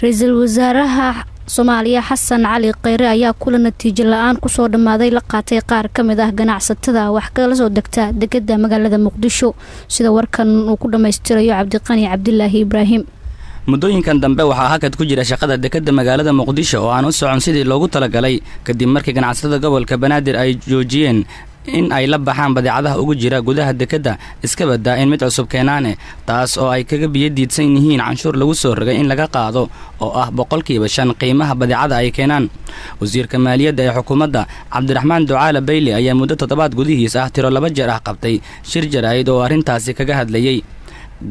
Ra'iisul Wasaaraha Soomaaliya Xasan Cali Khayre ayaa kula natiijo la'aan ku soo dhamaaday la qaatay qaar ka mid ah ganacsatada wax kala soo degta dekedda magaalada Muqdisho sida warkan uu ku dhameystirayo Cabdiqani Cabdilaahi Ibraahim. muddooyinkan dambe waxaa hakad ku jira shaqada dekedda magaalada Muqdisho oo aan u socon sidii loogu talagalay kadib markii ganacsatada gobolka Banaadir ay joojiyeen in ay la baxaan badeecadaha ugu jira gudaha dekedda iska badaa in mid cusub keenaane taas oo ay kaga biyo diidsan yihiin canshuur lagu soo rogay in laga qaado oo ah 5% qiimaha badeecada ay keenaan. wasiirka maaliyadda ee xukuumadda Cabdiraxmaan Ducaale Bayli ayaa muddo toddobaad gudihiis ah tiro 2 jeer ah qabtay shir jaraa'id oo arrintaasi kaga hadlayay.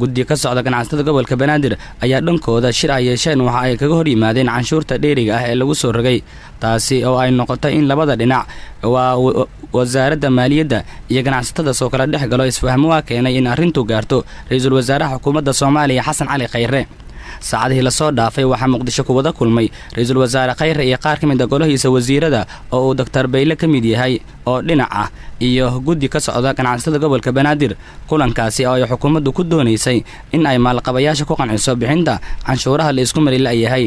guddi ka socda ganacsatada gobolka Banaadir ayaa dhankooda shir ay yeesheen waxa ay kaga hor yimaadeen canshuurta dheeriga ah ee lagu soo rogay taasi oo ay noqotay in labada dhinac waa wasaaradda maaliyadda iyo ganacsatada soo kala dhex galo isfaham waa keenay in arrintu gaarto ra'iisul wasaaraha xukuumadda Soomaaliya Xasan Cali Khayre. saacadihii la soo dhaafay waxaa Muqdisho ku wada kulmay ra'iisul wasaare Khayre iyo qaar ka mid ah golahiisa wasiirada oo uu Dr. Bayle ka mid yahay oo dhinac ah iyo guddi ka socda ganacsatada gobolka Banaadir. kulankaasi oo ay xukuumaddu ku doonaysay in ay maalqabayaasha ku qanciso bixinta canshuuraha la isku mari la'yahay.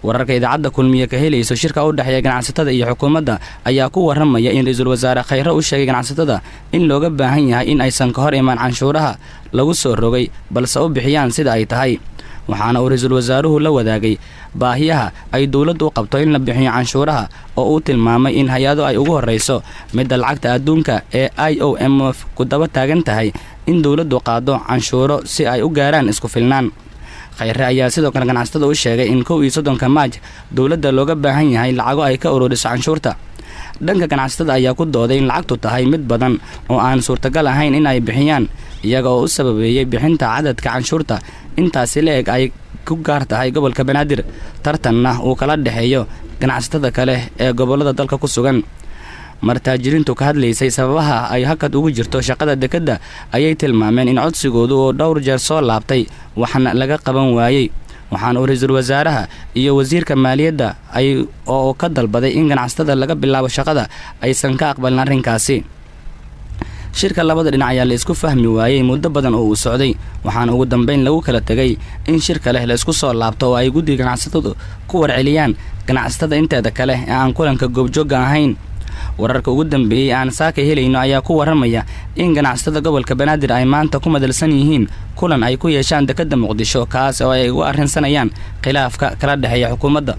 wararka idaacadda kulmiye ka helayso shirka u dhaxeeya ganacsatada iyo xukuumadda ayaa ku waramaya in ra'iisul wasaare Khayre uu sheegay ganacsatada in looga baahan yahay in aysan ka hor imaan canshuuraha lagu soo rogay balse u bixiyaan sida ay tahay. waxaana uu ra'iisul wasaaruhu la wadaagay baahiyaha ay dawladdu u qabto in la bixiyo canshuuraha oo uu tilmaamay in hay'ado ay ugu horeyso midda lacagta adduunka ee IOMF ku daba taagan tahay in dawladdu qaado canshuuro si ay u gaaraan isku filnaan. Khayre ayaa sidoo kale ganacsatada u sheegay in 31 Maaj dawladda looga baahan yahay lacago ay ka ururiso canshuurta. dhanka ganacsatada ayaa ku dooday in lacagtu tahay mid badan oo aan suurtagal ahayn in ay bixiyaan iyaga oo u sababeeyay bixinta cadadka canshuurta intaasi leeg ay ku gaar tahay gobolka Banaadir tartanna uu kala dhaxeeyo ganacsatada kale ee gobolada dalka ku sugan. martaajirintu ka hadlaysay sababaha ay hakad ugu jirto shaqada dekedda ayay tilmaameen in codsigoodu oo dhowr jeer soo laabtay waxna laga qaban waayay. waxaan uu ra'iisul wasaaraha iyo wasiirka maaliyadda ay oo ka dalbaday in ganacsatada laga bilaabo shaqada aysan ka aqbalin arrinkaasi. shirka labada dhinac ayaa la isku fahmi waayay muddo badan oo uu socday waxaana ugu dambeyn lagu kala tagay in shirka leh la isku soo laabto oo ay guddiga ganacsatadu ku warceliyaan ganacsatada inteeda kale ee aan kulanka goobjooga ahayn. wararka ugu dambeeyay aan saaka helayno ayaa ku waramaya in ganacsatada gobolka Banaadir ay maanta ku madalsan yihiin kulan ay ku yeeshaan dekedda Muqdisho kaas oo ay ugu arrinsanayaan khilaafka kala dhaxeeya xukuumadda.